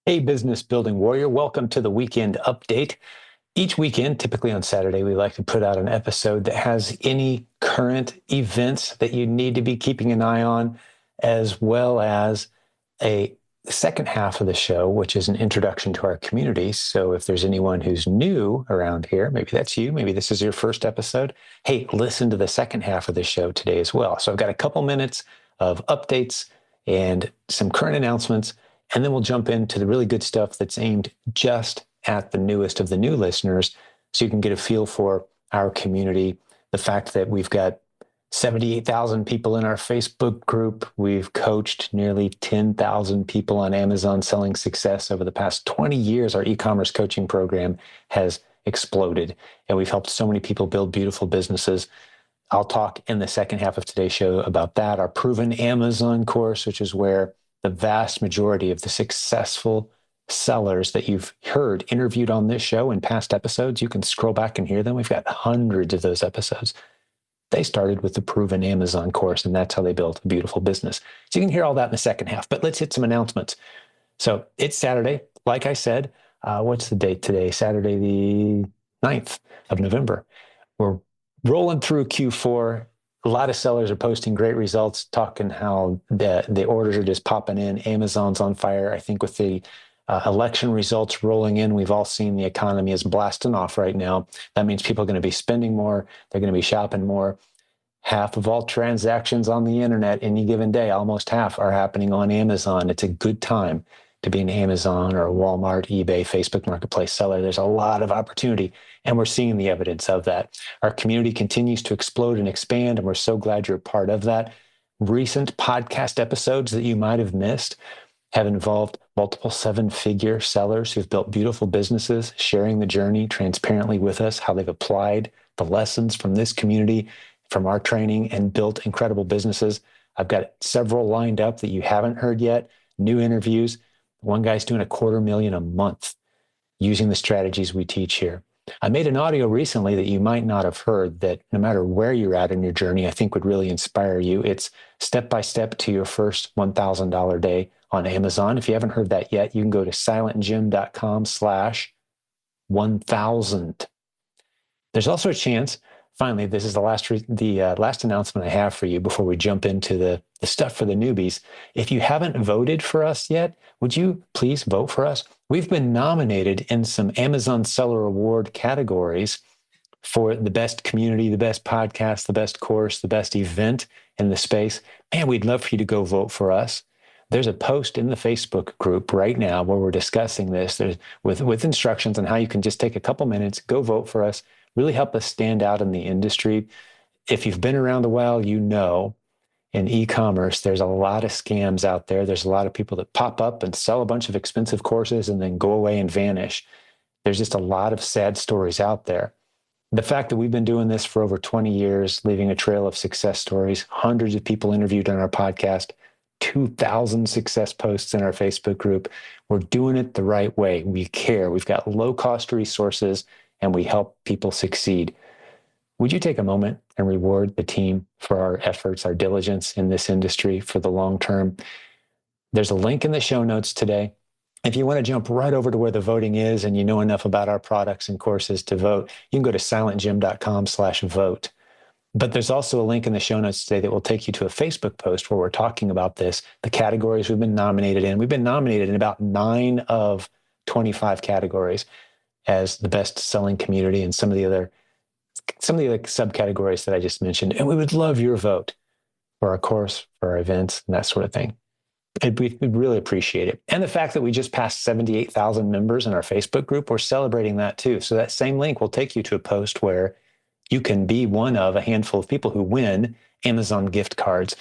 Hey, business building warrior, welcome to the weekend update. Each weekend, typically on Saturday, we like to put out an episode that has any current events that you need to be keeping an eye on, as well as a second half of the show, which is an introduction to our community. So if there's anyone who's new around here, maybe that's you, maybe this is your first episode, hey, listen to the second half of the show today as well. So I've got a couple minutes of updates and some current announcements, and then we'll jump into the really good stuff that's aimed just at the newest of the new listeners, so you can get a feel for our community, the fact that we've got 78,000 people in our Facebook group. We've coached nearly 10,000 people on Amazon selling success over the past 20 years. Our e-commerce coaching program has exploded, and we've helped so many people build beautiful businesses. I'll talk in the second half of today's show about that. Our proven Amazon course, which is where the vast majority of the successful sellers that you've heard interviewed on this show in past episodes, you can scroll back and hear them. We've got hundreds of those episodes. They started with the proven Amazon course, and that's how they built a beautiful business. So you can hear all that in the second half, but let's hit some announcements. So it's Saturday. Like I said, what's the date today? Saturday, the 9th of November. We're rolling through Q4. A lot of sellers are posting great results, talking how the orders are just popping in. Amazon's on fire. I think with the election results rolling in, we've all seen the economy is blasting off right now. That means people are going to be spending more. They're going to be shopping more. Half of all transactions on the internet any given day, almost half, are happening on Amazon. It's a good time to be an Amazon or a Walmart, eBay, Facebook Marketplace seller. There's a lot of opportunity, and we're seeing the evidence of that. Our community continues to explode and expand, and we're so glad you're a part of that. Recent podcast episodes that you might have missed have involved multiple seven-figure sellers who've built beautiful businesses, sharing the journey transparently with us, how they've applied the lessons from this community, from our training, and built incredible businesses. I've got several lined up that you haven't heard yet, new interviews. One guy's doing $250,000 a month using the strategies we teach here. I made an audio recently that you might not have heard that no matter where you're at in your journey, I think would really inspire you. It's step-by-step to your first $1,000 day on Amazon. If you haven't heard that yet, you can go to silentjim.com/1000. There's also a chance, finally, this is the last announcement I have for you before we jump into the stuff for the newbies. If you haven't voted for us yet, would you please vote for us? We've been nominated in some Amazon Seller Award categories for the best community, the best podcast, the best course, the best event in the space. And we'd love for you to go vote for us. There's a post in the Facebook group right now where we're discussing this with instructions on how you can just take a couple minutes, go vote for us, really help us stand out in the industry. If you've been around a while, you know in e-commerce, there's a lot of scams out there. There's a lot of people that pop up and sell a bunch of expensive courses and then go away and vanish. There's just a lot of sad stories out there. The fact that we've been doing this for over 20 years, leaving a trail of success stories, hundreds of people interviewed on our podcast, 2,000 success posts in our Facebook group. We're doing it the right way. We care. We've got low-cost resources, and we help people succeed. Would you take a moment and reward the team for our efforts, our diligence in this industry for the long term? There's a link in the show notes today. If you want to jump right over to where the voting is and you know enough about our products and courses to vote, you can go to silentjim.com/vote. But there's also a link in the show notes today that will take you to a Facebook post where we're talking about this, the categories we've been nominated in. We've been nominated in about 9 of 25 categories as the best selling community and some of the other subcategories that I just mentioned. And we would love your vote for our course, for our events, and that sort of thing. We'd really appreciate it. And the fact that we just passed 78,000 members in our Facebook group, we're celebrating that too. So that same link will take you to a post where you can be one of a handful of people who win Amazon gift cards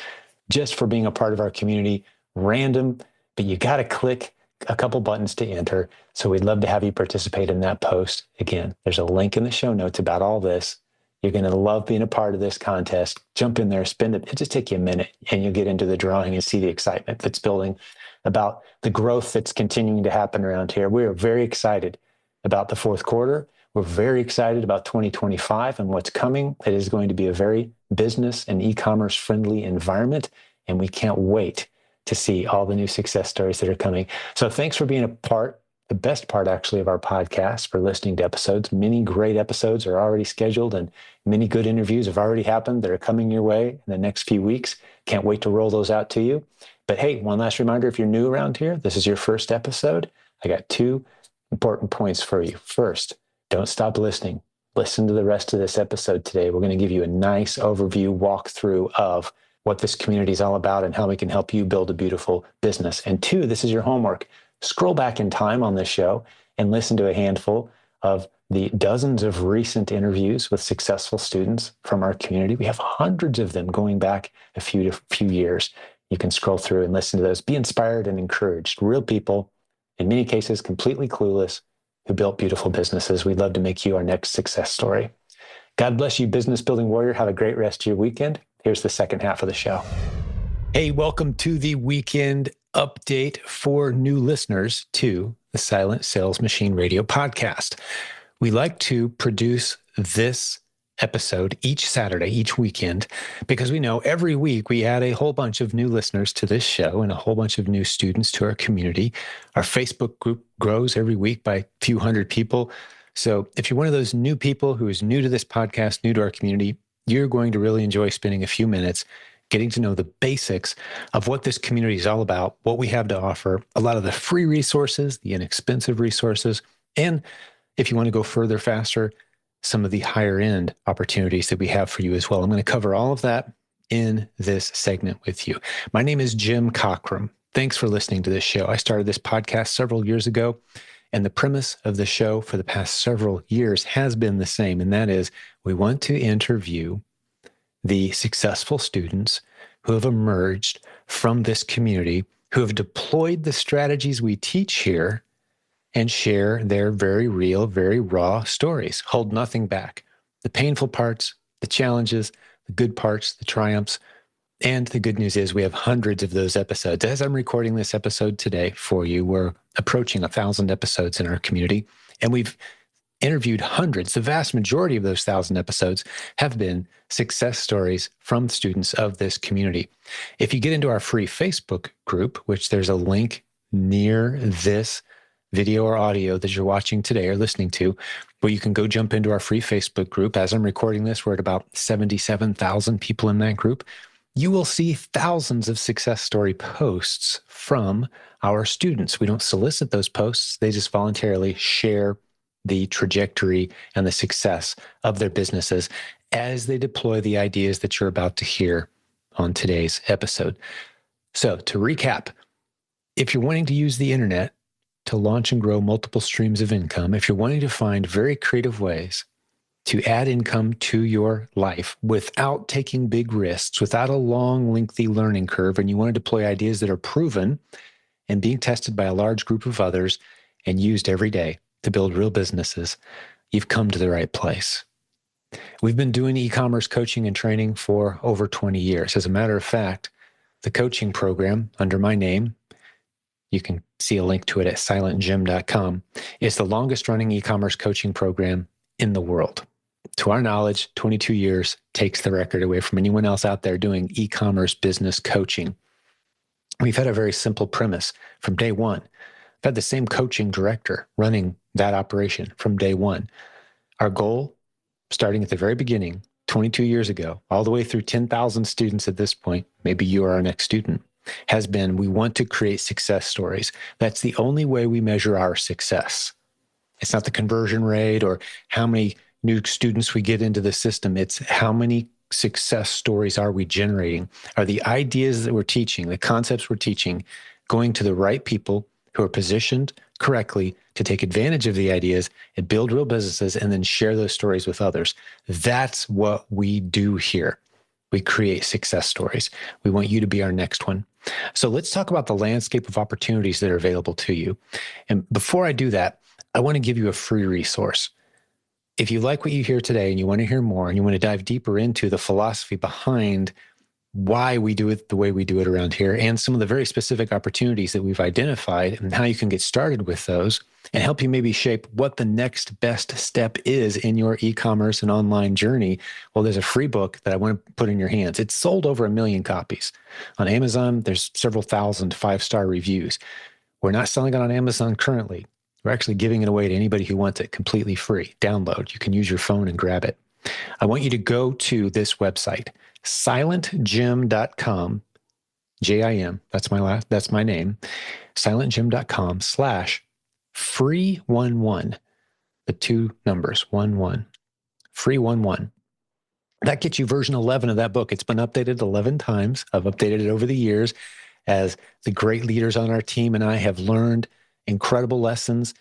just for being a part of our community. Random, but you got to click a couple buttons to enter. So we'd love to have you participate in that post. Again, there's a link in the show notes about all this. You're going to love being a part of this contest. Jump in there, spend it. It'll just take you a minute and you'll get into the drawing and see the excitement that's building about the growth that's continuing to happen around here. We are very excited about the fourth quarter. We're very excited about 2025 and what's coming. It is going to be a very business and e-commerce friendly environment, and we can't wait to see all the new success stories that are coming. So thanks for being a part, the best part actually of our podcast, for listening to episodes. Many great episodes are already scheduled and many good interviews have already happened that are coming your way in the next few weeks. Can't wait to roll those out to you. But hey, one last reminder, if you're new around here, this is your first episode, I got 2 important points for you. First, don't stop listening. Listen to the rest of this episode today. We're going to give you a nice overview walkthrough of what this community is all about and how we can help you build a beautiful business. And 2, this is your homework. Scroll back in time on this show and listen to a handful of the dozens of recent interviews with successful students from our community. We have hundreds of them going back a few years. You can scroll through and listen to those. Be inspired and encouraged. Real people, in many cases, completely clueless, who built beautiful businesses. We'd love to make you our next success story. God bless you, business building warrior. Have a great rest of your weekend. Here's the second half of the show. Hey, welcome to the weekend update for new listeners to the Silent Sales Machine Radio podcast. We like to produce this episode each Saturday, each weekend, because we know every week we add a whole bunch of new listeners to this show and a whole bunch of new students to our community. Our Facebook group grows every week by a few hundred people. So if you're one of those new people who is new to this podcast, new to our community, you're going to really enjoy spending a few minutes getting to know the basics of what this community is all about, what we have to offer, a lot of the free resources, the inexpensive resources, and if you want to go further, faster, some of the higher end opportunities that we have for you as well. I'm going to cover all of that in this segment with you. My name is Jim Cockrum. Thanks for listening to this show. I started this podcast several years ago, and the premise of the show for the past several years has been the same, and that is we want to interview the successful students who have emerged from this community, who have deployed the strategies we teach here and share their very real, very raw stories. Hold nothing back. The painful parts, the challenges, the good parts, the triumphs. And the good news is we have hundreds of those episodes. As I'm recording this episode today for you, we're approaching 1,000 episodes in our community, and we've interviewed hundreds. The vast majority of those 1,000 episodes have been success stories from students of this community. If you get into our free Facebook group, which there's a link near this video or audio that you're watching today or listening to, where you can go jump into our free Facebook group. As I'm recording this, we're at about 77,000 people in that group. You will see thousands of success story posts from our students. We don't solicit those posts. They just voluntarily share the trajectory and the success of their businesses as they deploy the ideas that you're about to hear on today's episode. So to recap, if you're wanting to use the internet to launch and grow multiple streams of income, if you're wanting to find very creative ways to add income to your life without taking big risks, without a long, lengthy learning curve, and you want to deploy ideas that are proven and being tested by a large group of others and used every day to build real businesses, you've come to the right place. We've been doing e-commerce coaching and training for over 20 years. As a matter of fact, the coaching program under my name, you can see a link to it at silentjimdotcom, is the longest running e-commerce coaching program in the world. To our knowledge, 22 years takes the record away from anyone else out there doing e-commerce business coaching. We've had a very simple premise from day one. I've had the same coaching director running that operation from day one. Our goal, starting at the very beginning, 22 years ago, all the way through 10,000 students at this point, maybe you are our next student, has been we want to create success stories. That's the only way we measure our success. It's not the conversion rate or how many new students we get into the system. It's how many success stories are we generating? Are the ideas that we're teaching, the concepts we're teaching, going to the right people who are positioned correctly to take advantage of the ideas and build real businesses and then share those stories with others? That's what we do here. We create success stories. We want you to be our next one. So let's talk about the landscape of opportunities that are available to you. And before I do that, I want to give you a free resource. If you like what you hear today and you want to hear more and you want to dive deeper into the philosophy behind why we do it the way we do it around here and some of the very specific opportunities that we've identified and how you can get started with those and help you maybe shape what the next best step is in your e-commerce and online journey, well, there's a free book that I want to put in your hands. It's sold over 1 million copies. On Amazon, there's several thousand 5-star reviews. We're not selling it on Amazon currently. We're actually giving it away to anybody who wants it completely free. Download. You can use your phone and grab it. I want you to go to this website, silentjimdotcom, J-I-M, that's my name, silentjim.com/free11, the 2 numbers, 11, free 11. That gets you version 11 of that book. It's been updated 11 times. I've updated it over the years as the great leaders on our team and I have learned incredible lessons,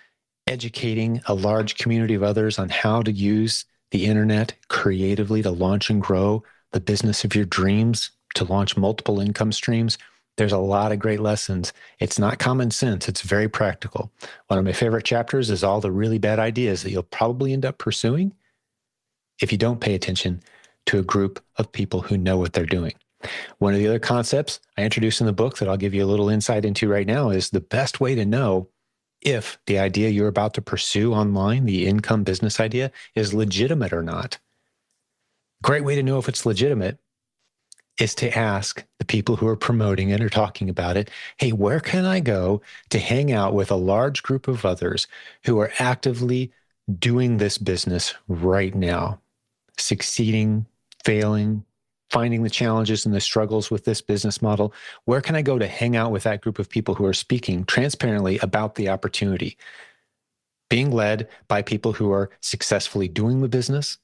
educating a large community of others on how to use the internet creatively to launch and grow the business of your dreams, to launch multiple income streams. There's a lot of great lessons. It's not common sense. It's very practical. One of my favorite chapters is all the really bad ideas that you'll probably end up pursuing if you don't pay attention to a group of people who know what they're doing. One of the other concepts I introduced in the book that I'll give you a little insight into right now is the best way to know if the idea you're about to pursue online, the income business idea, is legitimate or not. Great way to know if it's legitimate is to ask the people who are promoting it or talking about it, hey, where can I go to hang out with a large group of others who are actively doing this business right now, succeeding, failing, finding the challenges and the struggles with this business model? Where can I go to hang out with that group of people who are speaking transparently about the opportunity, being led by people who are successfully doing the business,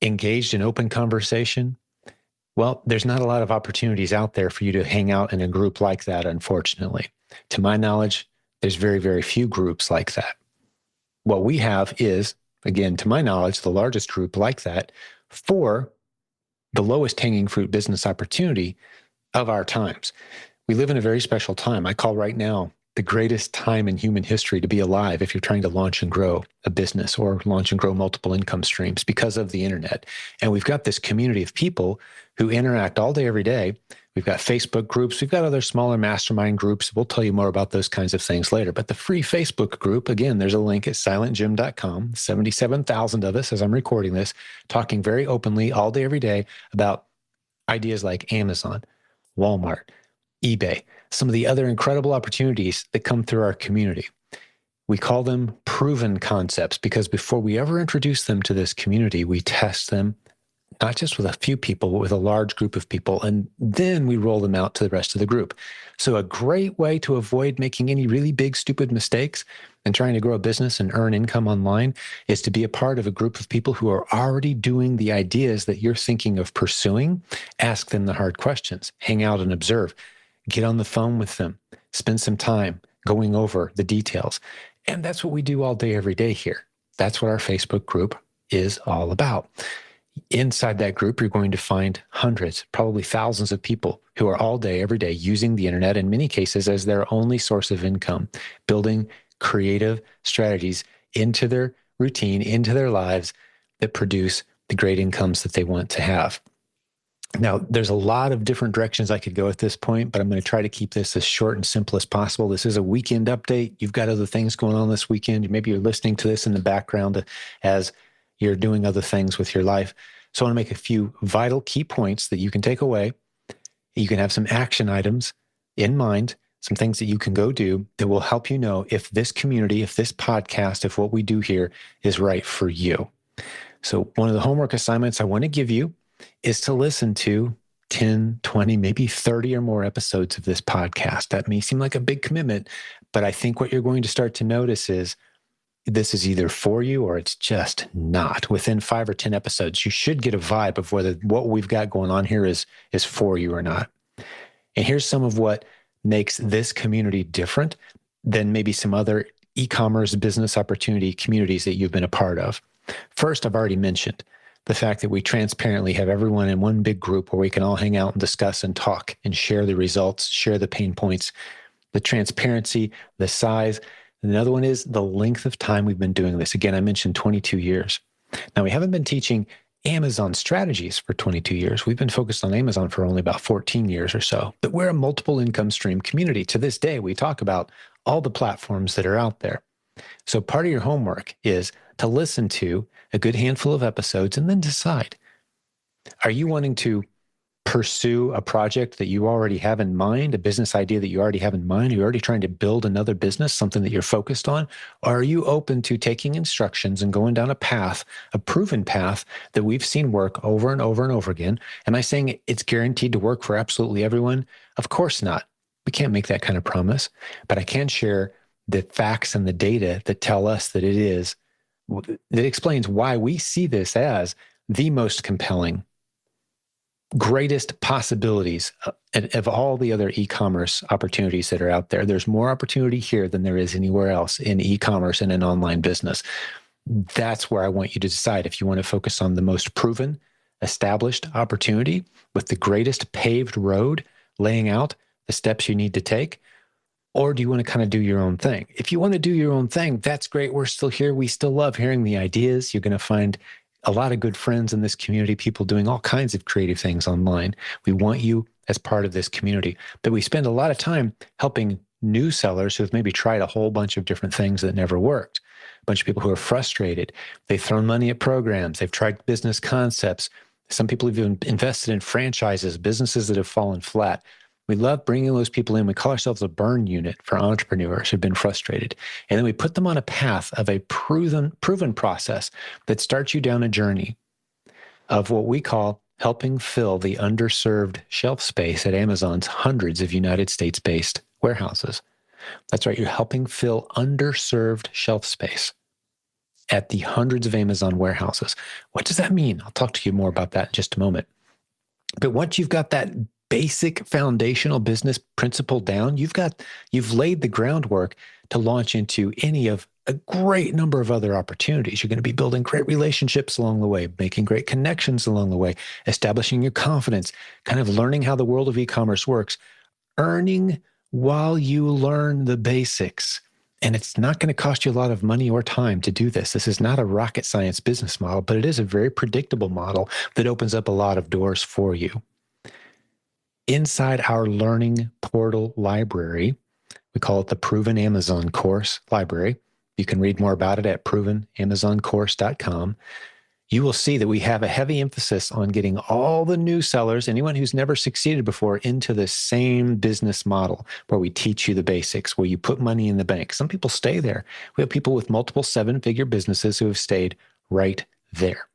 engaged in open conversation? Well, there's not a lot of opportunities out there for you to hang out in a group like that, unfortunately. To my knowledge, there's very, very few groups like that. What we have is, again, to my knowledge, the largest group like that for the lowest hanging fruit business opportunity of our times. We live in a very special time. I call right now the greatest time in human history to be alive if you're trying to launch and grow a business or launch and grow multiple income streams because of the internet. And we've got this community of people who interact all day, every day. We've got Facebook groups. We've got other smaller mastermind groups. We'll tell you more about those kinds of things later. But the free Facebook group, again, there's a link at silentjim.com. 77,000 of us, as I'm recording this, talking very openly all day, every day about ideas like Amazon, Walmart, eBay, some of the other incredible opportunities that come through our community. We call them proven concepts because before we ever introduce them to this community, we test them, not just with a few people, but with a large group of people, and then we roll them out to the rest of the group. So a great way to avoid making any really big, stupid mistakes and trying to grow a business and earn income online is to be a part of a group of people who are already doing the ideas that you're thinking of pursuing. Ask them the hard questions, hang out and observe. Get on the phone with them, spend some time going over the details. And that's what we do all day, every day here. That's what our Facebook group is all about. Inside that group, you're going to find hundreds, probably thousands of people who are all day, every day using the internet, in many cases as their only source of income, building creative strategies into their routine, into their lives that produce the great incomes that they want to have. Now, there's a lot of different directions I could go at this point, but I'm going to try to keep this as short and simple as possible. This is a weekend update. You've got other things going on this weekend. Maybe you're listening to this in the background as you're doing other things with your life. So I want to make a few vital key points that you can take away. You can have some action items in mind, some things that you can go do that will help you know if this community, if this podcast, if what we do here is right for you. So one of the homework assignments I want to give you is to listen to 10, 20, maybe 30 or more episodes of this podcast. That may seem like a big commitment, but I think what you're going to start to notice is this is either for you or it's just not. Within 5 or 10 episodes, you should get a vibe of whether what we've got going on here is for you or not. And here's some of what makes this community different than maybe some other e-commerce business opportunity communities that you've been a part of. First, I've already mentioned the fact that we transparently have everyone in one big group where we can all hang out and discuss and talk and share the results, share the pain points, the transparency, the size. Another one is the length of time we've been doing this. Again, I mentioned 22 years. Now, we haven't been teaching Amazon strategies for 22 years. We've been focused on Amazon for only about 14 years or so. But we're a multiple income stream community. To this day, we talk about all the platforms that are out there. So part of your homework is to listen to a good handful of episodes and then decide, are you wanting to pursue a project that you already have in mind, a business idea that you already have in mind? Are you already trying to build another business, something that you're focused on? Or are you open to taking instructions and going down a path, a proven path that we've seen work over and over and over again? Am I saying it's guaranteed to work for absolutely everyone? Of course not. We can't make that kind of promise, but I can share the facts and the data that tell us that it is, that explains why we see this as the most compelling, greatest possibilities of all the other e-commerce opportunities that are out there. There's more opportunity here than there is anywhere else in e-commerce and in online business. That's where I want you to decide if you want to focus on the most proven, established opportunity with the greatest paved road, laying out the steps you need to take, or do you want to kind of do your own thing? If you want to do your own thing, that's great. We're still here. We still love hearing the ideas. You're going to find a lot of good friends in this community, people doing all kinds of creative things online. We want you as part of this community. But we spend a lot of time helping new sellers who have maybe tried a whole bunch of different things that never worked. A bunch of people who are frustrated. They've thrown money at programs. They've tried business concepts. Some people have even invested in franchises, businesses that have fallen flat. We love bringing those people in. We call ourselves a burn unit for entrepreneurs who've been frustrated. And then we put them on a path of a proven process that starts you down a journey of what we call helping fill the underserved shelf space at Amazon's hundreds of United States-based warehouses. That's right. You're helping fill underserved shelf space at the hundreds of Amazon warehouses. What does that mean? I'll talk to you more about that in just a moment. But once you've got that basic foundational business principle down, you've laid the groundwork to launch into any of a great number of other opportunities. You're going to be building great relationships along the way, making great connections along the way, establishing your confidence, kind of learning how the world of e-commerce works, earning while you learn the basics. And it's not going to cost you a lot of money or time to do this. This is not a rocket science business model, but it is a very predictable model that opens up a lot of doors for you. Inside our learning portal library, we call it the Proven Amazon Course Library. You can read more about it at provenamazoncourse.com. You will see that we have a heavy emphasis on getting all the new sellers, anyone who's never succeeded before, into the same business model where we teach you the basics, where you put money in the bank. Some people stay there. We have people with multiple seven-figure businesses who have stayed right there.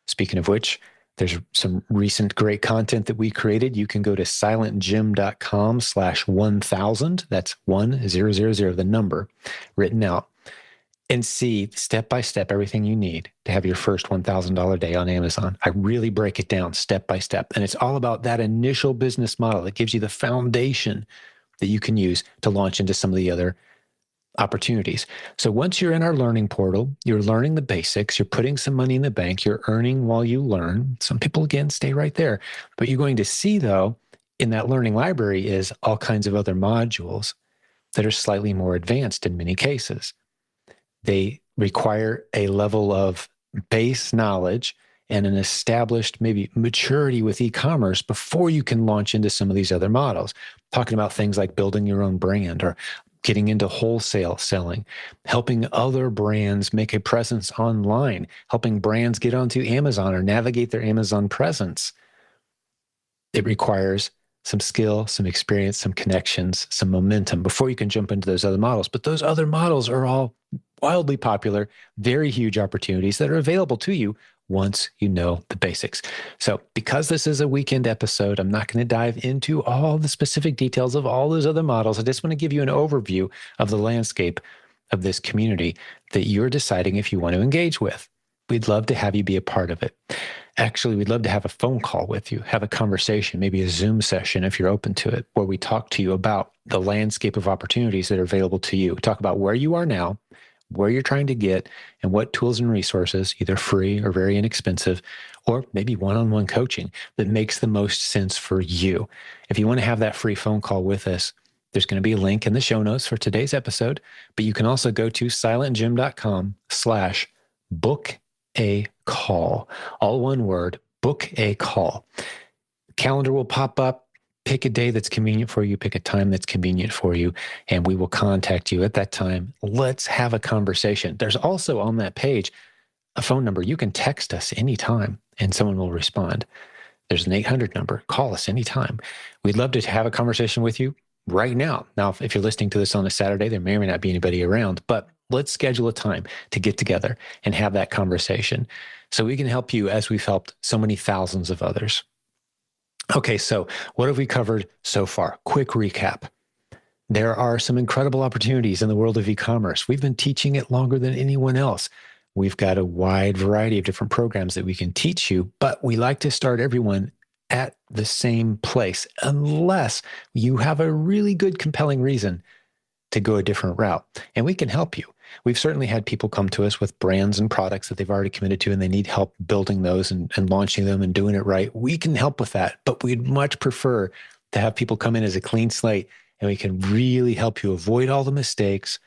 Speaking of which, there's some recent great content that we created. You can go to silentjim.com/1000. That's 1000, the number written out, and see step by step everything you need to have your first $1,000 day on Amazon. I really break it down step by step. And it's all about that initial business model that gives you the foundation that you can use to launch into some of the other opportunities. So once you're in our learning portal, you're learning the basics, you're putting some money in the bank, you're earning while you learn. Some people, again, stay right there. But you're going to see, though, in that learning library is all kinds of other modules that are slightly more advanced in many cases. They require a level of base knowledge and an established maybe maturity with e-commerce before you can launch into some of these other models. Talking about things like building your own brand or getting into wholesale selling, helping other brands make a presence online, helping brands get onto Amazon or navigate their Amazon presence. It requires some skill, some experience, some connections, some momentum before you can jump into those other models. But those other models are all wildly popular, very huge opportunities that are available to you once you know the basics. So because this is a weekend episode, I'm not going to dive into all the specific details of all those other models. I just want to give you an overview of the landscape of this community that you're deciding if you want to engage with. We'd love to have you be a part of it. Actually, we'd love to have a phone call with you, have a conversation, maybe a Zoom session if you're open to it, where we talk to you about the landscape of opportunities that are available to you. Talk about where you are now, where you're trying to get, and what tools and resources, either free or very inexpensive, or maybe one-on-one coaching that makes the most sense for you. If you want to have that free phone call with us, there's going to be a link in the show notes for today's episode, but you can also go to silentjim.com/book a call. All one word, book a call. Calendar will pop up. Pick a day that's convenient for you, pick a time that's convenient for you, and we will contact you at that time. Let's have a conversation. There's also on that page a phone number. You can text us anytime and someone will respond. There's an 800 number. Call us anytime. We'd love to have a conversation with you right now. Now, if you're listening to this on a Saturday, there may or may not be anybody around, but let's schedule a time to get together and have that conversation so we can help you as we've helped so many thousands of others. Okay, so what have we covered so far? Quick recap. There are some incredible opportunities in the world of e-commerce. We've been teaching it longer than anyone else. We've got a wide variety of different programs that we can teach you, but we like to start everyone at the same place unless you have a really good, compelling reason to go a different route. And we can help you. We've certainly had people come to us with brands and products that they've already committed to and they need help building those and launching them and doing it right. We can help with that, but we'd much prefer to have people come in as a clean slate and we can really help you avoid all the mistakes,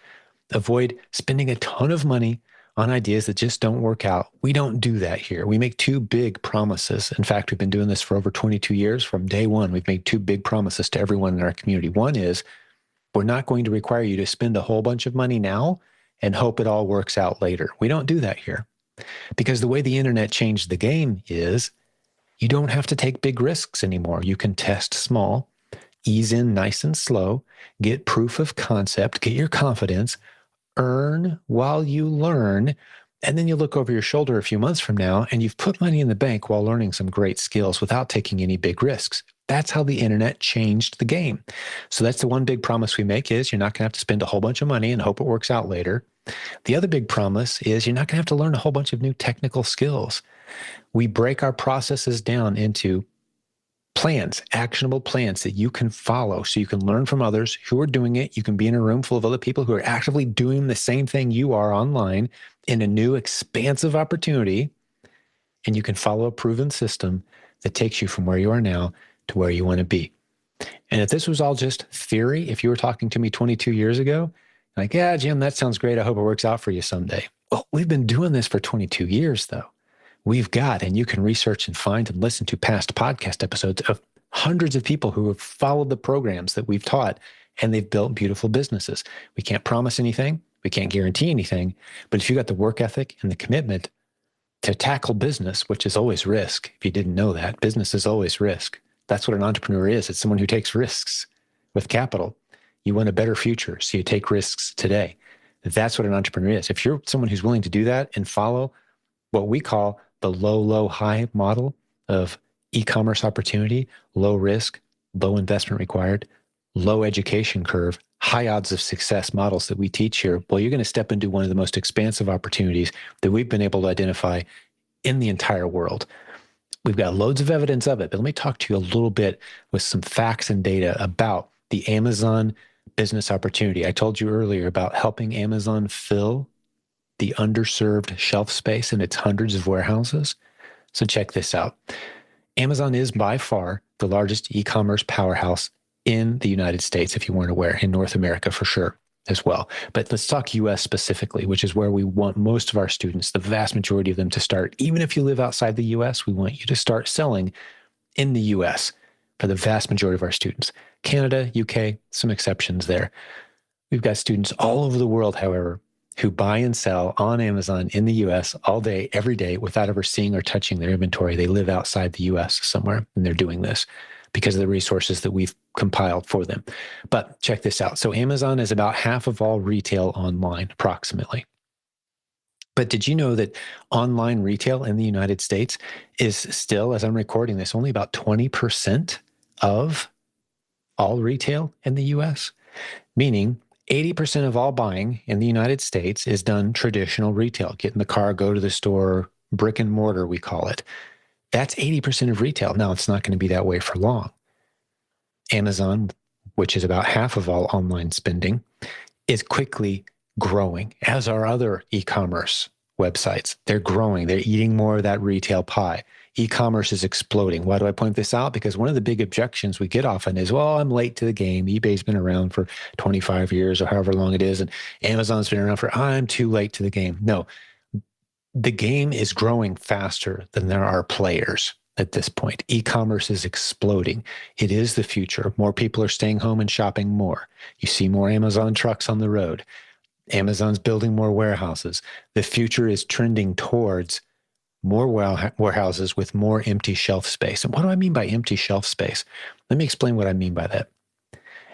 avoid spending a ton of money on ideas that just don't work out. We don't do that here. We make two big promises. In fact, we've been doing this for over 22 years. From day one, we've made two big promises to everyone in our community. One is we're not going to require you to spend a whole bunch of money now and hope it all works out later. We don't do that here because the way the internet changed the game is you don't have to take big risks anymore. You can test small, ease in nice and slow, get proof of concept, get your confidence, earn while you learn, and then you look over your shoulder a few months from now and you've put money in the bank while learning some great skills without taking any big risks. That's how the internet changed the game. So that's the one big promise we make is you're not going to have to spend a whole bunch of money and hope it works out later. The other big promise is you're not going to have to learn a whole bunch of new technical skills. We break our processes down into plans, actionable plans that you can follow so you can learn from others who are doing it. You can be in a room full of other people who are actively doing the same thing you are online in a new expansive opportunity. And you can follow a proven system that takes you from where you are now to where you want to be. And if this was all just theory, if you were talking to me 22 years ago, like, yeah, Jim, that sounds great. I hope it works out for you someday. Well, we've been doing this for 22 years, though. We've got, and you can research and find and listen to past podcast episodes of hundreds of people who have followed the programs that we've taught, and they've built beautiful businesses. We can't promise anything. We can't guarantee anything. But if you got the work ethic and the commitment to tackle business, which is always risk, if you didn't know that, business is always risk. That's what an entrepreneur is. It's someone who takes risks with capital. You want a better future, so you take risks today. That's what an entrepreneur is. If you're someone who's willing to do that and follow what we call the low, low, high model of e-commerce opportunity, low risk, low investment required, low education curve, high odds of success models that we teach here, well, you're going to step into one of the most expansive opportunities that we've been able to identify in the entire world. We've got loads of evidence of it, but let me talk to you a little bit with some facts and data about the Amazon business opportunity. I told you earlier about helping Amazon fill the underserved shelf space in its hundreds of warehouses. So check this out. Amazon is by far the largest e-commerce powerhouse in the United States, if you weren't aware, in North America for sure as well. But let's talk US specifically, which is where we want most of our students, the vast majority of them, to start. Even if you live outside the US, we want you to start selling in the US for the vast majority of our students. Canada, UK, some exceptions there. We've got students all over the world, however, who buy and sell on Amazon in the US all day, every day, without ever seeing or touching their inventory. They live outside the US somewhere, and they're doing this because of the resources that we've compiled for them. But check this out. So Amazon is about half of all retail online, approximately. But did you know that online retail in the United States is still, as I'm recording this, only about 20% of all retail in the US? Meaning 80% of all buying in the United States is done traditional retail. Get in the car, go to the store, brick and mortar, we call it. That's 80% of retail. Now, it's not going to be that way for long. Amazon, which is about half of all online spending, is quickly growing, as are other e-commerce websites. They're growing. They're eating more of that retail pie. E-commerce is exploding. Why do I point this out? Because one of the big objections we get often is, well, I'm late to the game. eBay's been around for 25 years or however long it is, and Amazon's been around for, I'm too late to the game. No, the game is growing faster than there are players. at this point. E-commerce is exploding. It is the future. More people are staying home and shopping more. You see more Amazon trucks on the road. Amazon's building more warehouses. The future is trending towards more warehouses with more empty shelf space. And what do I mean by empty shelf space? Let me explain what I mean by that.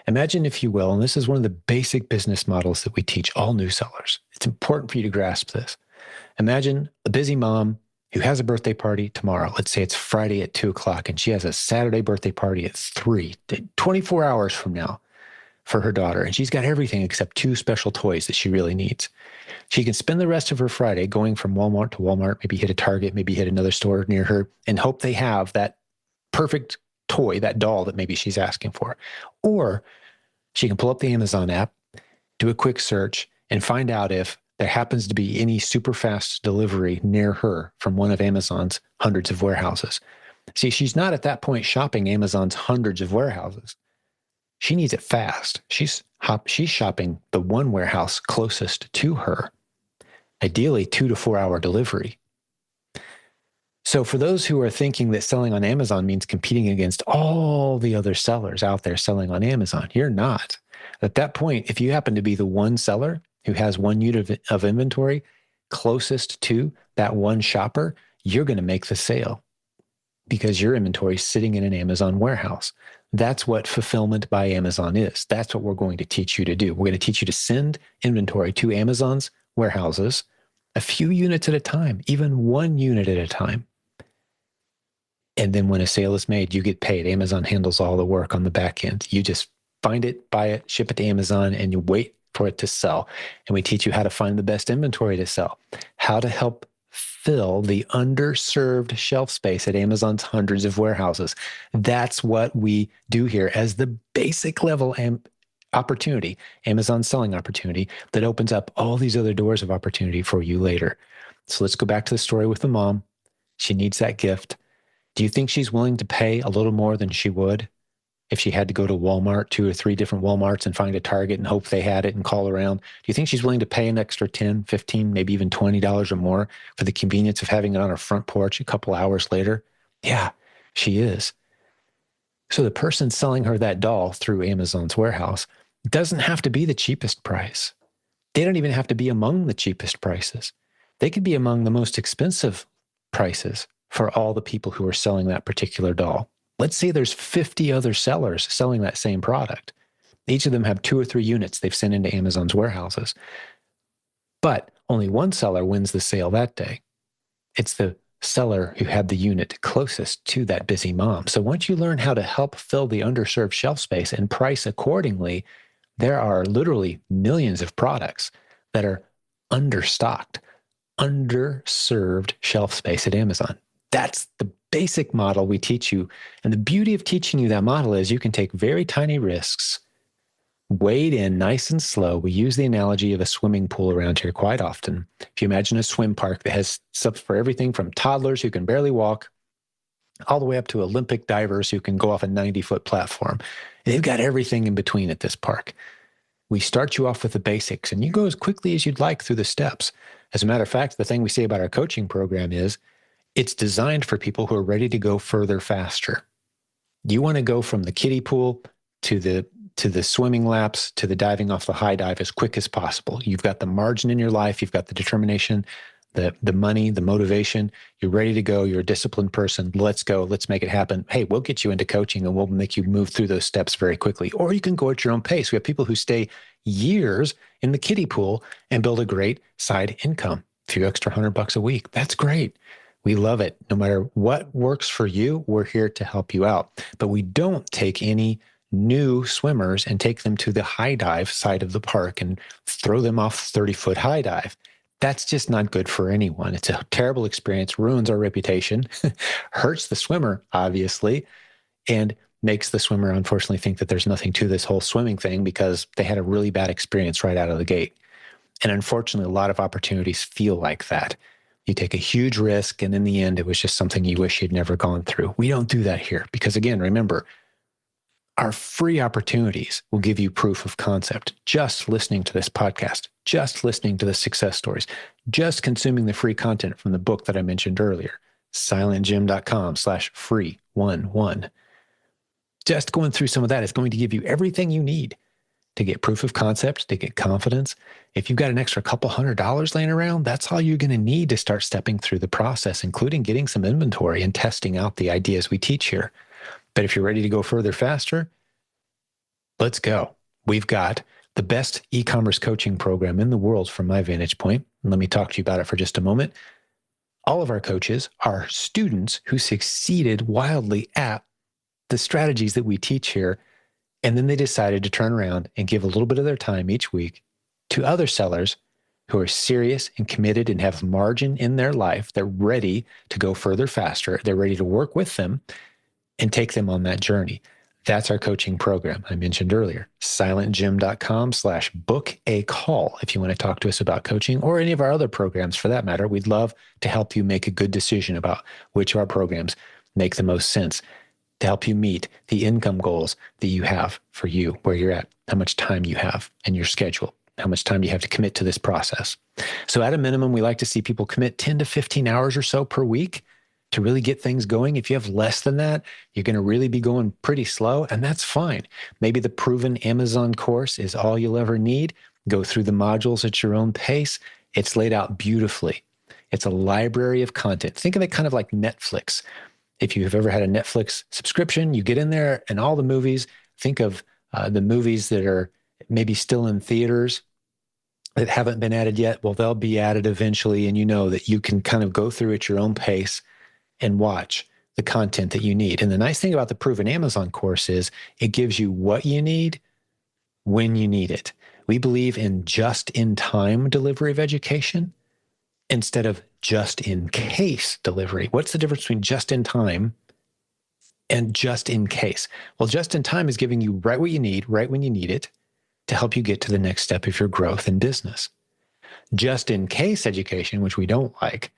Imagine, if you will, and this is one of the basic business models that we teach all new sellers. It's important for you to grasp this. Imagine a busy mom who has a birthday party tomorrow. Let's say it's Friday at 2:00, and she has a Saturday birthday party at 3, 24 hours from now for her daughter. And she's got everything except 2 special toys that she really needs. She can spend the rest of her Friday going from Walmart to Walmart, maybe hit a Target, maybe hit another store near her, and hope they have that perfect toy, that doll that maybe she's asking for. Or she can pull up the Amazon app, do a quick search, and find out if there happens to be any super fast delivery near her from one of Amazon's hundreds of warehouses. See, she's not at that point shopping Amazon's hundreds of warehouses. She needs it fast. She's shopping the one warehouse closest to her, ideally 2 to 4 hour delivery. So for those who are thinking that selling on Amazon means competing against all the other sellers out there selling on Amazon, you're not. At that point, if you happen to be the one seller who has one unit of inventory closest to that one shopper, you're going to make the sale because your inventory is sitting in an Amazon warehouse. That's what fulfillment by Amazon is. That's what we're going to teach you to do. We're going to teach you to send inventory to Amazon's warehouses a few units at a time, even 1 unit at a time. And then when a sale is made, you get paid. Amazon handles all the work on the back end. You just find it, buy it, ship it to Amazon, and you wait for it to sell. And we teach you how to find the best inventory to sell, how to help fill the underserved shelf space at Amazon's hundreds of warehouses. That's what we do here as the basic level opportunity, Amazon selling opportunity that opens up all these other doors of opportunity for you later. So let's go back to the story with the mom. She needs that gift. Do you think she's willing to pay a little more than she would if she had to go to Walmart, 2 or 3 different Walmarts, and find a Target and hope they had it and call around? Do you think she's willing to pay an extra $10, $15, maybe even $20 or more for the convenience of having it on her front porch a couple hours later? Yeah, she is. So the person selling her that doll through Amazon's warehouse doesn't have to be the cheapest price. They don't even have to be among the cheapest prices. They could be among the most expensive prices for all the people who are selling that particular doll. Let's say there's 50 other sellers selling that same product. Each of them have 2 or 3 units they've sent into Amazon's warehouses. But only one seller wins the sale that day. It's the seller who had the unit closest to that busy mom. So once you learn how to help fill the underserved shelf space and price accordingly, there are literally millions of products that are understocked, underserved shelf space at Amazon. That's the basic model we teach you. And the beauty of teaching you that model is you can take very tiny risks, wade in nice and slow. We use the analogy of a swimming pool around here quite often. If you imagine a swim park that has stuff for everything from toddlers who can barely walk all the way up to Olympic divers who can go off a 90-foot platform. They've got everything in between at this park. We start you off with the basics, and you go as quickly as you'd like through the steps. As a matter of fact, the thing we say about our coaching program is it's designed for people who are ready to go further faster. You want to go from the kiddie pool to the swimming laps to the diving off the high dive as quick as possible. You've got the margin in your life. You've got the determination, the money, the motivation. You're ready to go. You're a disciplined person. Let's go. Let's make it happen. Hey, we'll get you into coaching and we'll make you move through those steps very quickly. Or you can go at your own pace. We have people who stay years in the kiddie pool and build a great side income, a few extra $100 a week. That's great. We love it. No matter what works for you, we're here to help you out. But we don't take any new swimmers and take them to the high dive side of the park and throw them off 30-foot high dive. That's just not good for anyone. It's a terrible experience, ruins our reputation, hurts the swimmer, obviously, and makes the swimmer unfortunately think that there's nothing to this whole swimming thing because they had a really bad experience right out of the gate. And unfortunately, a lot of opportunities feel like that. You take a huge risk, and in the end, it was just something you wish you'd never gone through. We don't do that here because, again, remember, our free opportunities will give you proof of concept. Just listening to this podcast, just listening to the success stories, just consuming the free content from the book that I mentioned earlier. silentjim.com/free11. Just going through some of that is going to give you everything you need to get proof of concept, to get confidence. If you've got an extra couple $100 laying around, that's all you're going to need to start stepping through the process, including getting some inventory and testing out the ideas we teach here. But if you're ready to go further faster, let's go. We've got the best e-commerce coaching program in the world from my vantage point. And let me talk to you about it for just a moment. All of our coaches are students who succeeded wildly at the strategies that we teach here. And then they decided to turn around and give a little bit of their time each week to other sellers who are serious and committed and have margin in their life. They're ready to go further faster. They're ready to work with them and take them on that journey. That's our coaching program I mentioned earlier. silentjim.com/book a call if you want to talk to us about coaching or any of our other programs for that matter. We'd love to help you make a good decision about which of our programs make the most sense to help you meet the income goals that you have for you, where you're at, how much time you have in your schedule, how much time you have to commit to this process. So at a minimum, we like to see people commit 10 to 15 hours or so per week to really get things going. If you have less than that, you're going to really be going pretty slow, and that's fine. Maybe the proven Amazon course is all you'll ever need. Go through the modules at your own pace. It's laid out beautifully. It's a library of content. Think of it kind of like Netflix. If you've ever had a Netflix subscription, you get in there and all the movies. Think of the movies that are maybe still in theaters that haven't been added yet. Well, they'll be added eventually, and you know that you can kind of go through at your own pace and watch the content that you need. And the nice thing about the Proven Amazon course is it gives you what you need when you need it. We believe in just-in-time delivery of education instead of just-in-case delivery. What's the difference between just-in-time and just-in-case? Well, just-in-time is giving you right what you need, right when you need it, to help you get to the next step of your growth in business. Just-in-case education, which we don't like,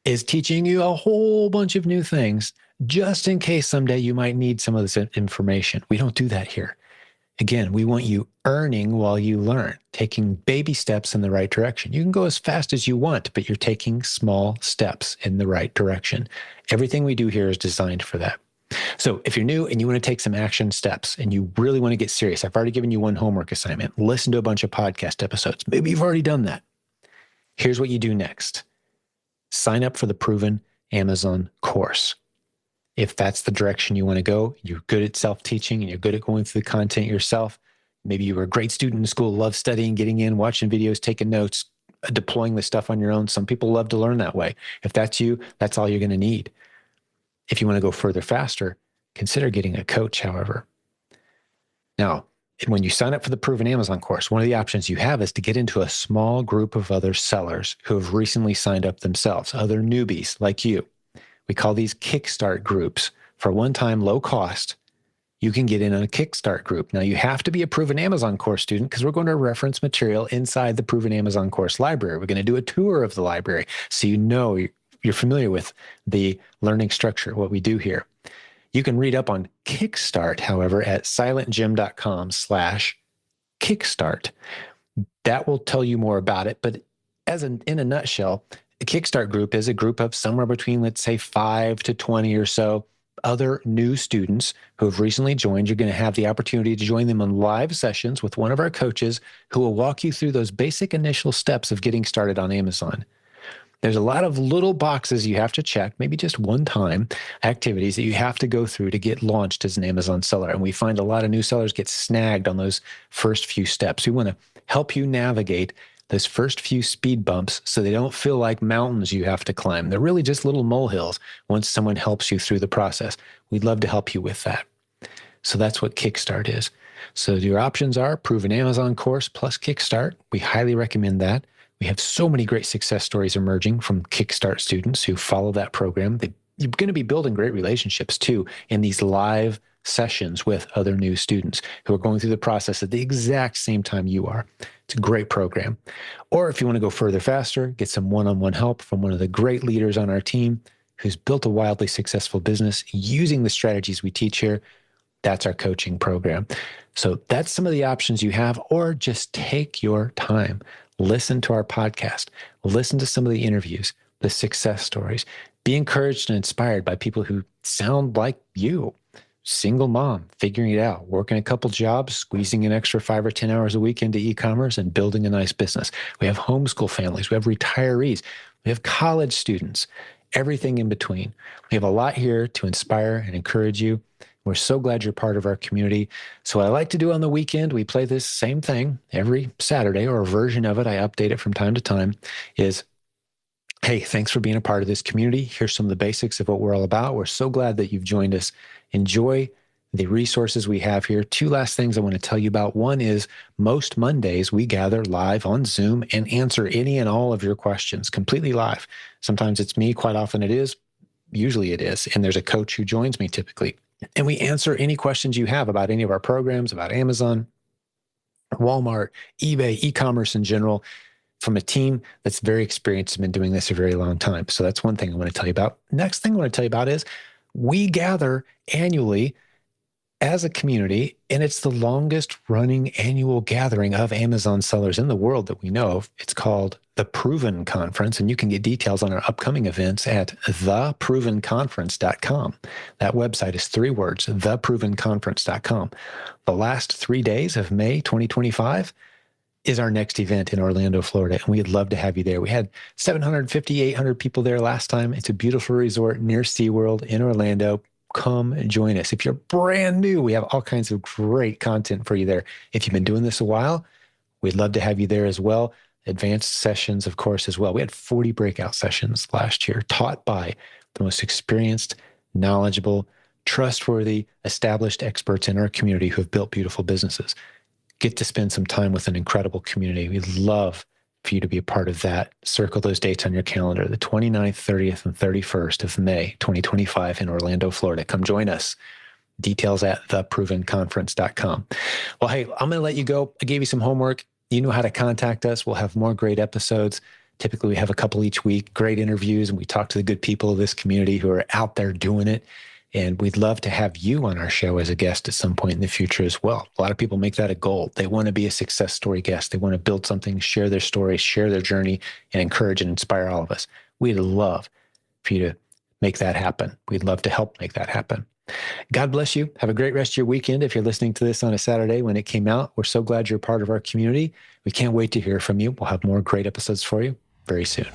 is teaching you a whole bunch of new things just in case someday you might need some of this information. We don't do that here. Again, we want you earning while you learn, taking baby steps in the right direction. You can go as fast as you want, but you're taking small steps in the right direction. Everything we do here is designed for that. So if you're new and you want to take some action steps and you really want to get serious, I've already given you one homework assignment. Listen to a bunch of podcast episodes. Maybe you've already done that. Here's what you do next. Sign up for the Proven Amazon course. If that's the direction you want to go, you're good at self-teaching and you're good at going through the content yourself. Maybe you were a great student in school, love studying, getting in, watching videos, taking notes, deploying the stuff on your own. Some people love to learn that way. If that's you, that's all you're going to need. If you want to go further faster, consider getting a coach, however. Now, when you sign up for the Proven Amazon course, one of the options you have is to get into a small group of other sellers who have recently signed up themselves, other newbies like you. We call these Kickstart groups. For one-time low cost, you can get in a Kickstart group. Now, you have to be a Proven Amazon course student because we're going to reference material inside the Proven Amazon course library. We're going to do a tour of the library so you know you're familiar with the learning structure, what we do here. You can read up on Kickstart, however, at silentjim.com/kickstart. That will tell you more about it. But in a nutshell, a Kickstart group is a group of somewhere between, let's say, 5 to 20 or so other new students who have recently joined. You're going to have the opportunity to join them on live sessions with one of our coaches who will walk you through those basic initial steps of getting started on Amazon. There's a lot of little boxes you have to check, maybe just one-time activities that you have to go through to get launched as an Amazon seller. And we find a lot of new sellers get snagged on those first few steps. We want to help you navigate those first few speed bumps so they don't feel like mountains you have to climb. They're really just little molehills once someone helps you through the process. We'd love to help you with that. So that's what Kickstart is. So your options are Proven Amazon course plus Kickstart. We highly recommend that. We have so many great success stories emerging from Kickstart students who follow that program. You're going to be building great relationships too in these live sessions with other new students who are going through the process at the exact same time you are. It's a great program. Or if you want to go further faster, get some one-on-one help from one of the great leaders on our team who's built a wildly successful business using the strategies we teach here. That's our coaching program. So that's some of the options you have, or just take your time. Listen to our podcast. Listen to some of the interviews. the success stories. Be encouraged and inspired by people who sound like you. Single mom, figuring it out, working a couple jobs, squeezing an extra 5 or 10 hours a week into e-commerce and building a nice business. We have homeschool families. We have retirees. We have college students, everything in between. We have a lot here to inspire and encourage you. We're so glad you're part of our community. So what I like to do on the weekend, we play this same thing every Saturday, or a version of it. I update it from time to time, is, hey, thanks for being a part of this community. Here's some of the basics of what we're all about. We're so glad that you've joined us. Enjoy the resources we have here. 2 last things I want to tell you about. One is most Mondays we gather live on Zoom and answer any and all of your questions completely live. Sometimes it's me, quite often it is, usually it is, and there's a coach who joins me typically. And we answer any questions you have about any of our programs, about Amazon, Walmart, eBay, e-commerce in general, from a team that's very experienced and been doing this a very long time. So that's one thing I want to tell you about. Next thing I want to tell you about is we gather annually as a community, and it's the longest running annual gathering of Amazon sellers in the world that we know of. It's called the Proven Conference, and you can get details on our upcoming events at theprovenconference.com. That website is 3 words, theprovenconference.com. The last 3 days of May 2025 is our next event in Orlando, Florida, and we'd love to have you there. We had 750, 800 people there last time. It's a beautiful resort near SeaWorld in Orlando. Come join us. If you're brand new, we have all kinds of great content for you there. If you've been doing this a while, we'd love to have you there as well. Advanced sessions, of course, as well. We had 40 breakout sessions last year taught by the most experienced, knowledgeable, trustworthy, established experts in our community who have built beautiful businesses. Get to spend some time with an incredible community. We'd love for you to be a part of that. Circle those dates on your calendar, the 29th, 30th, and 31st of May, 2025 in Orlando, Florida. Come join us. Details at theprovenconference.com. Well, hey, I'm going to let you go. I gave you some homework. You know how to contact us. We'll have more great episodes. Typically, we have a couple each week, great interviews, and we talk to the good people of this community who are out there doing it. And we'd love to have you on our show as a guest at some point in the future as well. A lot of people make that a goal. They want to be a success story guest. They want to build something, share their story, share their journey, and encourage and inspire all of us. We'd love for you to make that happen. We'd love to help make that happen. God bless you. Have a great rest of your weekend. If you're listening to this on a Saturday when it came out, we're so glad you're part of our community. We can't wait to hear from you. We'll have more great episodes for you very soon.